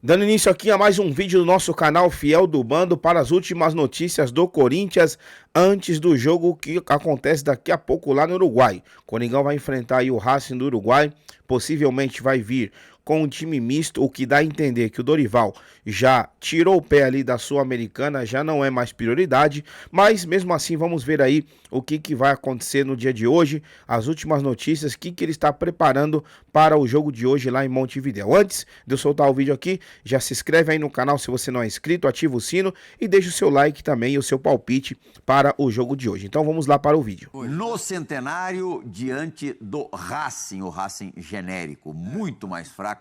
Dando início aqui a mais um vídeo do nosso canal Fiel do Bando para as últimas notícias do Corinthians antes do jogo que acontece daqui a pouco lá no Uruguai. O Coringão vai enfrentar aí o Racing do Uruguai, possivelmente vai vir com um time misto, o que dá a entender que o Dorival já tirou o pé ali da Sul-Americana, já não é mais prioridade, mas mesmo assim vamos ver aí o que vai acontecer no dia de hoje, as últimas notícias, o que ele está preparando para o jogo de hoje lá em Montevidéu. Antes de eu soltar o vídeo aqui, já se inscreve aí no canal se você não é inscrito, ativa o sino e deixa o seu like também e o seu palpite para o jogo de hoje. Então vamos lá para o vídeo. No centenário, diante do Racing, o Racing genérico, muito mais fraco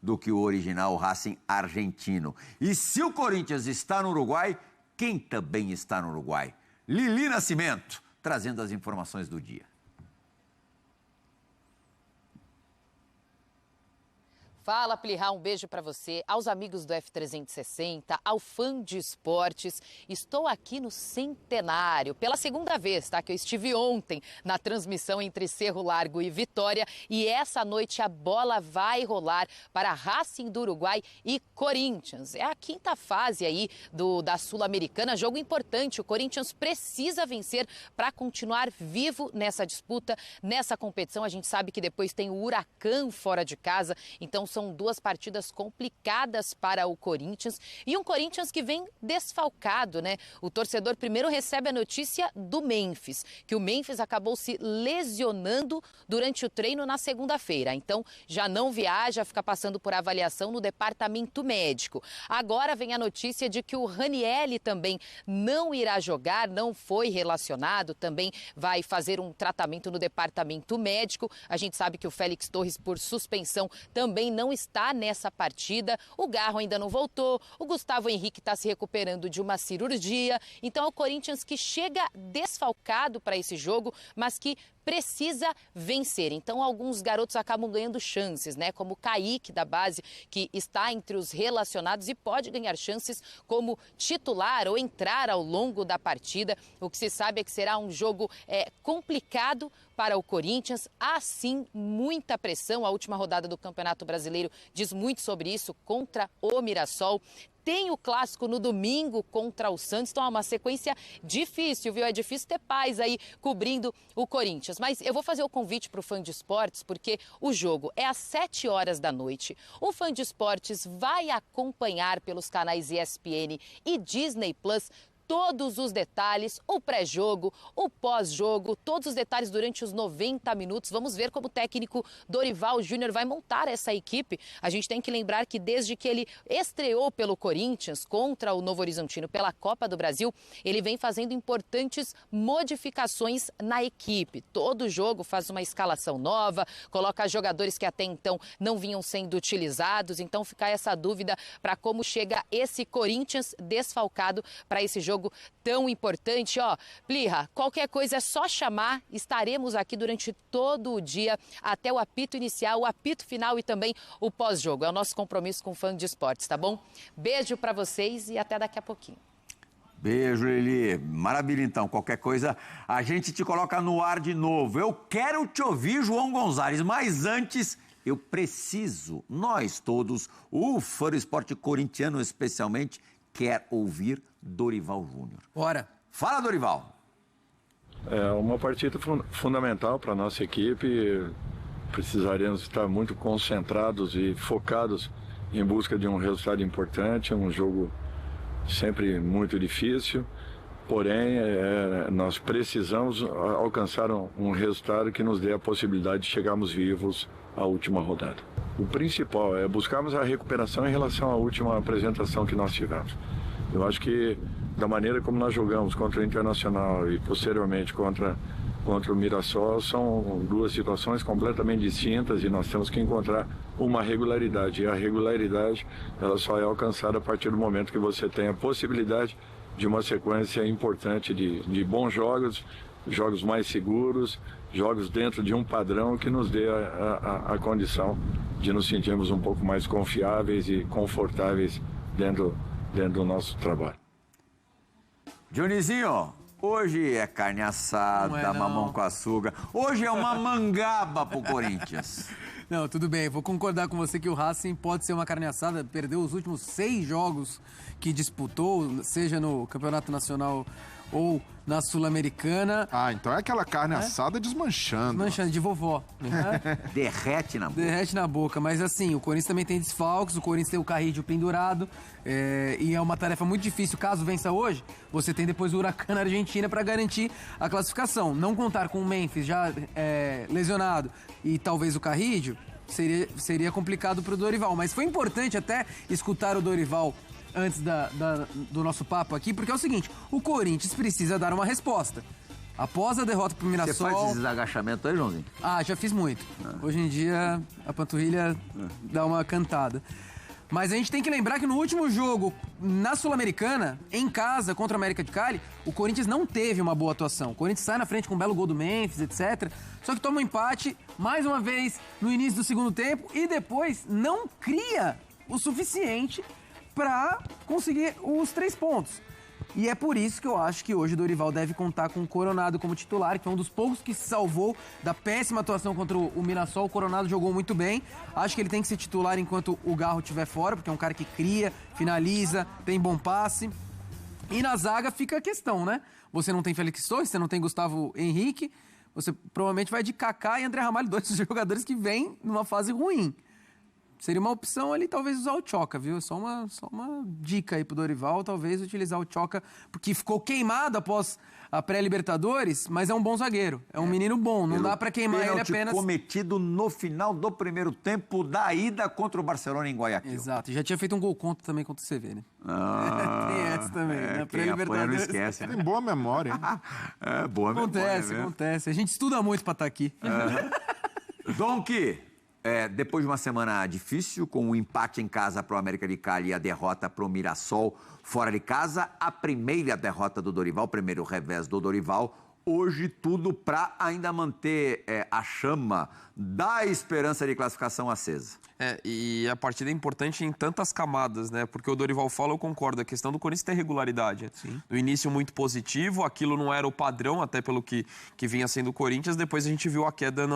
do que o original Racing argentino. E se o Corinthians está no Uruguai, quem também está no Uruguai? Lili Nascimento, trazendo as informações do dia. Fala, Plihá, um beijo para você, aos amigos do F360, ao fã de esportes. Estou aqui no Centenário, pela segunda vez, tá? Que eu estive ontem na transmissão entre Cerro Largo e Vitória. E essa noite a bola vai rolar para Racing do Uruguai e Corinthians. É a quinta fase aí da Sul-Americana, jogo importante. O Corinthians precisa vencer para continuar vivo nessa disputa, nessa competição. A gente sabe que depois tem o Huracan fora de casa, então são duas partidas complicadas para o Corinthians e um Corinthians que vem desfalcado, né? O torcedor primeiro recebe a notícia do Memphis, que o Memphis acabou se lesionando durante o treino na segunda-feira. Então já não viaja, fica passando por avaliação no departamento médico. Agora vem a notícia de que o Ranieri também não irá jogar, não foi relacionado, também vai fazer um tratamento no departamento médico. A gente sabe que o Félix Torres, por suspensão, também não está nessa partida. O Garro ainda não voltou, o Gustavo Henrique está se recuperando de uma cirurgia. Então é o Corinthians que chega desfalcado para esse jogo, mas que precisa vencer. Então alguns garotos acabam ganhando chances, né? Como o Kaique da base, que está entre os relacionados e pode ganhar chances como titular ou entrar ao longo da partida. O que se sabe é que será um jogo complicado para o Corinthians. Há sim muita pressão. A última rodada do Campeonato Brasileiro diz muito sobre isso, contra o Mirassol. Tem o clássico no domingo contra o Santos, então é uma sequência difícil, viu? É difícil ter paz aí cobrindo o Corinthians. Mas eu vou fazer o convite para o fã de esportes, porque o jogo é às 7 horas da noite. O fã de esportes vai acompanhar pelos canais ESPN e Disney Plus todos os detalhes, o pré-jogo, o pós-jogo, todos os detalhes durante os 90 minutos. Vamos ver como o técnico Dorival Júnior vai montar essa equipe. A gente tem que lembrar que desde que ele estreou pelo Corinthians contra o Novo Horizontino pela Copa do Brasil, ele vem fazendo importantes modificações na equipe. Todo jogo faz uma escalação nova, coloca jogadores que até então não vinham sendo utilizados. Então fica essa dúvida para como chega esse Corinthians desfalcado para esse jogo tão importante. Ó, Plihá, qualquer coisa é só chamar, estaremos aqui durante todo o dia, até o apito inicial, o apito final e também o pós-jogo. É o nosso compromisso com o fã de esportes, tá bom? Beijo pra vocês e até daqui a pouquinho. Beijo, Lili. Maravilha, então. Qualquer coisa, a gente te coloca no ar de novo. Eu quero te ouvir, João Gonzalez, mas antes eu preciso, nós todos, o fã do esporte corintiano especialmente, quer ouvir Dorival Júnior. Bora. Fala, Dorival. É uma partida fundamental para a nossa equipe. Precisaremos estar muito concentrados e focados em busca de um resultado importante. É um jogo sempre muito difícil, porém nós precisamos alcançar um resultado que nos dê a possibilidade de chegarmos vivos à última rodada. O principal é buscarmos a recuperação em relação à última apresentação que nós tivemos. Eu acho que da maneira como nós jogamos contra o Internacional e posteriormente contra o Mirassol, são duas situações completamente distintas e nós temos que encontrar uma regularidade. E a regularidade ela só é alcançada a partir do momento que você tem a possibilidade de uma sequência importante de bons jogos, jogos mais seguros, jogos dentro de um padrão que nos dê a condição de nos sentirmos um pouco mais confiáveis e confortáveis dentro do nosso trabalho. Dionizinho, hoje é carne assada, mamão com açúcar. Hoje é uma mangaba pro Corinthians. Não, tudo bem. Vou concordar com você que o Racing pode ser uma carne assada. Perdeu os últimos 6 jogos que disputou, seja no Campeonato Nacional ou na Sul-Americana. Ah, então é aquela carne assada desmanchando. Desmanchando, de vovó. Né? Derrete na boca. Derrete na boca. Mas assim, o Corinthians também tem desfalques, o Corinthians tem o Carrídio pendurado. E é uma tarefa muito difícil. Caso vença hoje, você tem depois o Huracan na Argentina para garantir a classificação. Não contar com o Memphis já lesionado e talvez o Carrídio, seria complicado para o Dorival. Mas foi importante até escutar o Dorival antes do nosso papo aqui, porque é o seguinte, o Corinthians precisa dar uma resposta. Após a derrota pro Mirassol... Você faz esses agachamentos aí, Joãozinho? Ah, já fiz muito. Hoje em dia, a panturrilha dá uma cantada. Mas a gente tem que lembrar que no último jogo, na Sul-Americana, em casa, contra o América de Cali, o Corinthians não teve uma boa atuação. O Corinthians sai na frente com um belo gol do Memphis, etc. Só que toma um empate, mais uma vez, no início do segundo tempo, e depois não cria o suficiente para conseguir os 3 pontos. E é por isso que eu acho que hoje o Dorival deve contar com o Coronado como titular, que foi um dos poucos que se salvou da péssima atuação contra o Mirassol. O Coronado jogou muito bem. Acho que ele tem que ser titular enquanto o Garro estiver fora, porque é um cara que cria, finaliza, tem bom passe. E na zaga fica a questão, né? Você não tem Félix Torres, você não tem Gustavo Henrique, você provavelmente vai de Kaká e André Ramalho, 2 jogadores que vêm numa fase ruim. Seria uma opção ali, talvez, usar o Tchoca, viu? Só uma dica aí pro Dorival, talvez utilizar o Tchoca, porque ficou queimado após a pré-Libertadores, mas é um bom zagueiro. É um menino bom, não dá pra queimar ele apenas... cometido no final do primeiro tempo da ida contra o Barcelona em Guayaquil. Exato, e já tinha feito um gol contra também contra o CV, né? Tem essa também, na quem apanha não pré-Libertadores. esquece, né? Tem boa memória, hein? Boa memória mesmo. Acontece. A gente estuda muito pra estar aqui. Donk, depois de uma semana difícil, com o empate em casa para o América de Cali e a derrota para o Mirassol fora de casa, a primeira derrota do Dorival, o primeiro revés do Dorival, hoje tudo para ainda manter a chama da esperança de classificação acesa. E a partida é importante em tantas camadas, né? Porque o Dorival fala, eu concordo, a questão do Corinthians ter regularidade. Sim. No início muito positivo, aquilo não era o padrão, até pelo que vinha sendo o Corinthians, depois a gente viu a queda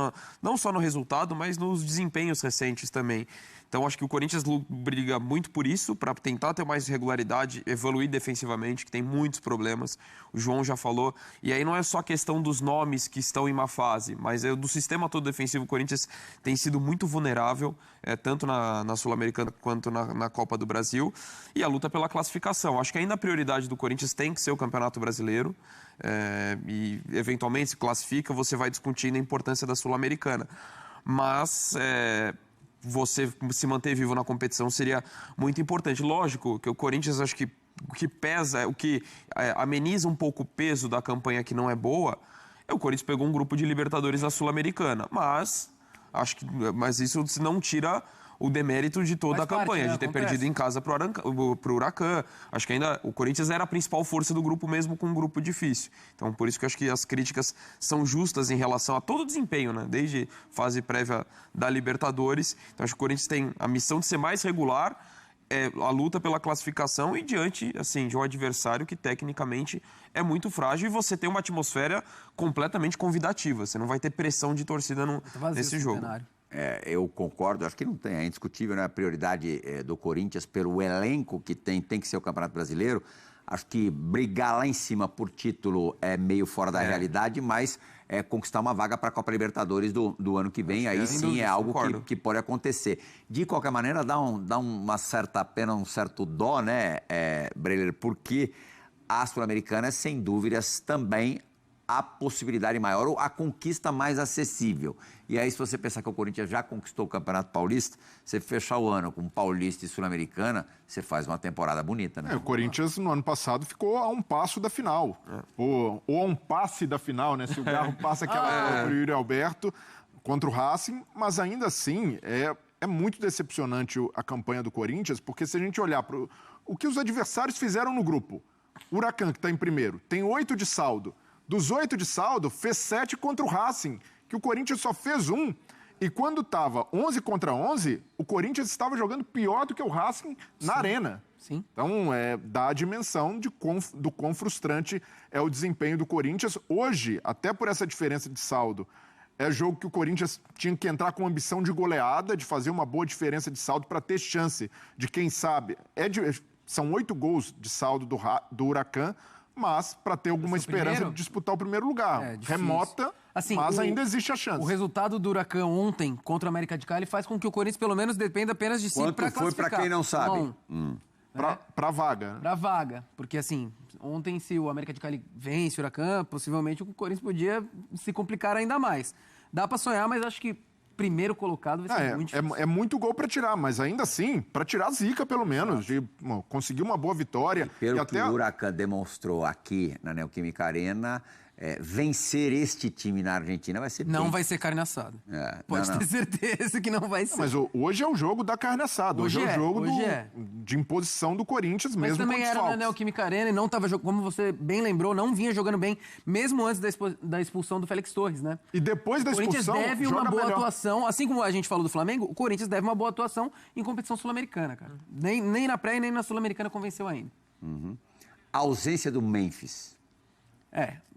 não só no resultado, mas nos desempenhos recentes também. Então, acho que o Corinthians briga muito por isso, para tentar ter mais regularidade, evoluir defensivamente, que tem muitos problemas. O João já falou. E aí não é só a questão dos nomes que estão em má fase, mas do sistema todo defensivo. O Corinthians tem sido muito vulnerável, tanto na Sul-Americana quanto na Copa do Brasil. E a luta pela classificação. Acho que ainda a prioridade do Corinthians tem que ser o Campeonato Brasileiro. E, eventualmente, se classifica, você vai discutindo a importância da Sul-Americana. Mas... você se manter vivo na competição seria muito importante. Lógico que o Corinthians, acho que o que pesa, o que ameniza um pouco o peso da campanha que não é boa, o Corinthians pegou um grupo de Libertadores na Sul-Americana, mas isso não tira o demérito de toda a campanha, de ter perdido em casa pro Huracan. Acho que ainda o Corinthians era a principal força do grupo, mesmo com um grupo difícil. Então, por isso que eu acho que as críticas são justas em relação a todo o desempenho, né? Desde fase prévia da Libertadores. Então, acho que o Corinthians tem a missão de ser mais regular, a luta pela classificação e diante, assim, de um adversário que tecnicamente é muito frágil e você tem uma atmosfera completamente convidativa. Você não vai ter pressão de torcida nesse jogo. Eu concordo, acho que não tem, é indiscutível, né? A prioridade do Corinthians pelo elenco que tem que ser o Campeonato Brasileiro. Acho que brigar lá em cima por título é meio fora da realidade, mas conquistar uma vaga para a Copa Libertadores do ano que vem, aí sim é algo que pode acontecer. De qualquer maneira, dá uma certa pena, um certo dó, né, Breler, porque a Sul-Americana, sem dúvidas, também a possibilidade maior, ou a conquista mais acessível. E aí, se você pensar que o Corinthians já conquistou o Campeonato Paulista, você fechar o ano com Paulista e Sul-Americana, você faz uma temporada bonita, né? O Corinthians, no ano passado, ficou a um passo da final. Ou a um passe da final, né? Se o Garro passa aquela bola para o Yuri Alberto contra o Racing, mas ainda assim, é muito decepcionante a campanha do Corinthians, porque se a gente olhar para o que os adversários fizeram no grupo, o Huracan, que está em primeiro, tem 8 de saldo. Dos 8 de saldo, fez 7 contra o Racing, que o Corinthians só fez 1. E quando estava 11 contra 11, o Corinthians estava jogando pior do que o Racing na arena. Sim. Então, dá a dimensão do quão frustrante é o desempenho do Corinthians. Hoje, até por essa diferença de saldo, É jogo que o Corinthians tinha que entrar com ambição de goleada, de fazer uma boa diferença de saldo para ter chance de, quem sabe... São 8 gols de saldo do Huracan, mas para ter alguma esperança de disputar o primeiro lugar. Remota, assim, mas ainda existe a chance. O resultado do Huracan ontem contra o América de Cali faz com que o Corinthians pelo menos dependa apenas de si para classificar. Quanto foi para quem não sabe? Para vaga. Para vaga, porque assim, ontem se o América de Cali vence o Huracan, possivelmente o Corinthians podia se complicar ainda mais. Dá para sonhar, mas acho que primeiro colocado vai ser muito difícil. É muito gol para tirar, mas ainda assim, para tirar a zica pelo menos, de conseguir uma boa vitória. Pelo que o Huracan demonstrou aqui na Neoquímica Arena, vencer este time na Argentina vai ser... Não vai ser carne assada. Pode ter certeza que não vai ser. Mas hoje é o jogo da carne assada. Hoje é o jogo de imposição do Corinthians mesmo. Mas também era na Neoquímica Arena e não estava jogando, como você bem lembrou, não vinha jogando bem, mesmo antes da expulsão do Félix Torres, né? E depois da expulsão, o Corinthians deve uma boa atuação, assim como a gente falou do Flamengo, o Corinthians deve uma boa atuação em competição sul-americana, cara. Nem na pré e nem na sul-americana convenceu ainda. A ausência do Memphis.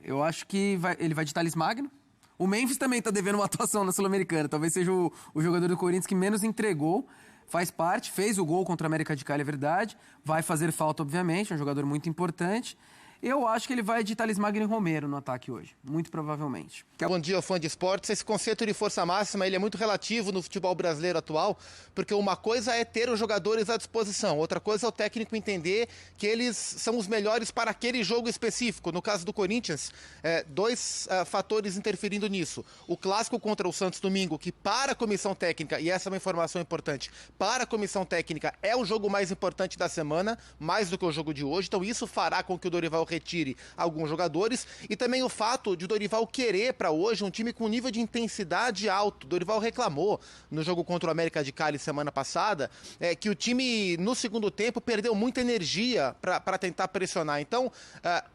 Eu acho que ele vai de Thales Magno. O Memphis também tá devendo uma atuação na Sul-Americana. Talvez seja o jogador do Corinthians que menos entregou. Faz parte, fez o gol contra o América de Cali, é verdade. Vai fazer falta, obviamente, é um jogador muito importante. Eu acho que ele vai de Thales Magno e Romero no ataque hoje, muito provavelmente. Bom dia, fã de esportes. Esse conceito de força máxima ele é muito relativo no futebol brasileiro atual, porque uma coisa é ter os jogadores à disposição, outra coisa é o técnico entender que eles são os melhores para aquele jogo específico. No caso do Corinthians, dois fatores interferindo nisso. O clássico contra o Santos domingo, que para a comissão técnica, e essa é uma informação importante, para a comissão técnica é o jogo mais importante da semana, mais do que o jogo de hoje, então isso fará com que o Dorival retire alguns jogadores, e também o fato de o Dorival querer para hoje um time com nível de intensidade alto. O Dorival reclamou no jogo contra o América de Cali semana passada que o time no segundo tempo perdeu muita energia para tentar pressionar. Então,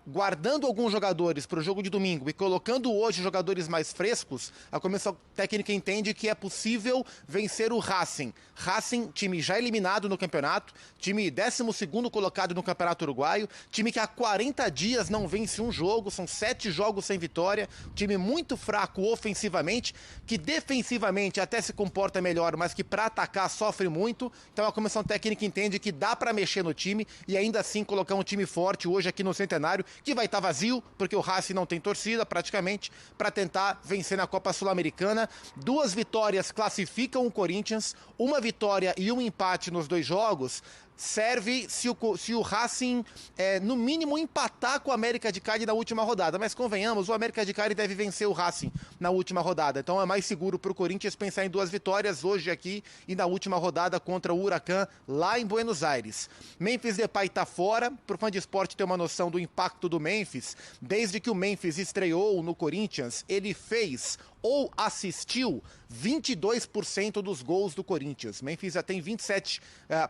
guardando alguns jogadores para o jogo de domingo e colocando hoje jogadores mais frescos, a comissão técnica entende que é possível vencer o Racing. Racing, time já eliminado no campeonato, time 12º colocado no Campeonato Uruguaio, time que há 40 dias não vence um jogo, são 7 jogos sem vitória, time muito fraco ofensivamente, que defensivamente até se comporta melhor, mas que para atacar sofre muito. Então a comissão técnica entende que dá para mexer no time e ainda assim colocar um time forte hoje aqui no Centenário, que vai estar vazio, porque o Racing não tem torcida praticamente, para tentar vencer na Copa Sul-Americana. 2 vitórias classificam o Corinthians, 1 vitória e 1 empate nos 2 jogos serve se o Racing, no mínimo, empatar com o América de Cali na última rodada. Mas convenhamos, o América de Cali deve vencer o Racing na última rodada. Então é mais seguro para o Corinthians pensar em 2 vitórias hoje aqui e na última rodada contra o Huracan lá em Buenos Aires. Memphis Depay está fora. Para o fã de esporte ter uma noção do impacto do Memphis, desde que o Memphis estreou no Corinthians, ele fez ou assistiu 22% dos gols do Corinthians. Memphis já tem 27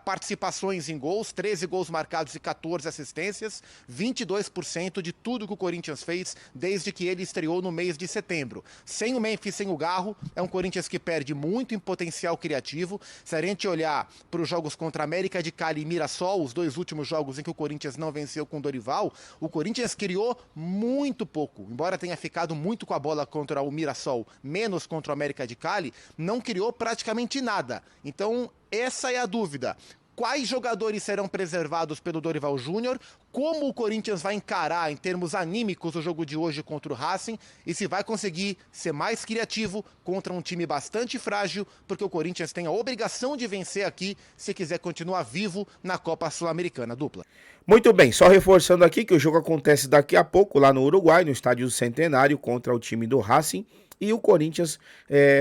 participações em gols, 13 gols marcados e 14 assistências, 22% de tudo que o Corinthians fez desde que ele estreou no mês de setembro. Sem o Memphis, sem o Garro, é um Corinthians que perde muito em potencial criativo. Se a gente olhar para os jogos contra América de Cali e Mirassol, os 2 últimos jogos em que o Corinthians não venceu com o Dorival, o Corinthians criou muito pouco. Embora tenha ficado muito com a bola contra o Mirassol, menos contra o América de Cali, não criou praticamente nada. Então, essa é a dúvida. Quais jogadores serão preservados pelo Dorival Júnior? Como o Corinthians vai encarar, em termos anímicos, o jogo de hoje contra o Racing? E se vai conseguir ser mais criativo contra um time bastante frágil, porque o Corinthians tem a obrigação de vencer aqui se quiser continuar vivo na Copa Sul-Americana. Dupla. Muito bem, só reforçando aqui que o jogo acontece daqui a pouco lá no Uruguai, no Estádio Centenário, contra o time do Racing. E o Corinthians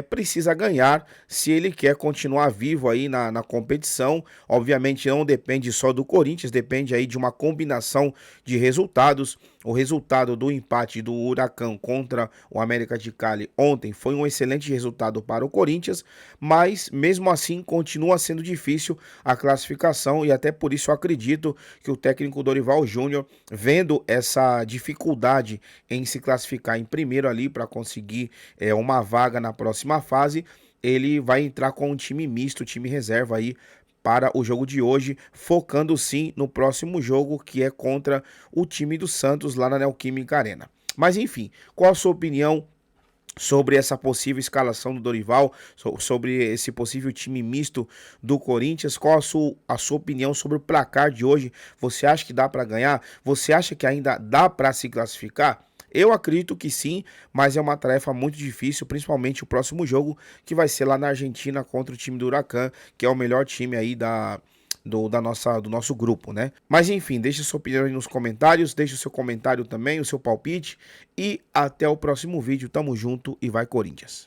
precisa ganhar se ele quer continuar vivo aí na competição. Obviamente não depende só do Corinthians, depende aí de uma combinação de resultados. O resultado do empate do Huracan contra o América de Cali ontem foi um excelente resultado para o Corinthians, mas mesmo assim continua sendo difícil a classificação e até por isso eu acredito que o técnico Dorival Júnior, vendo essa dificuldade em se classificar em primeiro ali para conseguir uma vaga na próxima fase, ele vai entrar com um time misto, time reserva aí para o jogo de hoje, focando sim no próximo jogo, que é contra o time do Santos lá na Neoquímica Arena. Mas enfim, qual a sua opinião sobre essa possível escalação do Dorival, sobre esse possível time misto do Corinthians. Qual a sua opinião sobre o placar de hoje? Você acha que dá para ganhar? Você acha que ainda dá para se classificar? Eu acredito que sim, mas é uma tarefa muito difícil, principalmente o próximo jogo, que vai ser lá na Argentina contra o time do Huracan, que é o melhor time aí do nosso grupo, né? Mas enfim, deixe sua opinião aí nos comentários, deixe o seu comentário também, o seu palpite, e até o próximo vídeo. Tamo junto e vai Corinthians!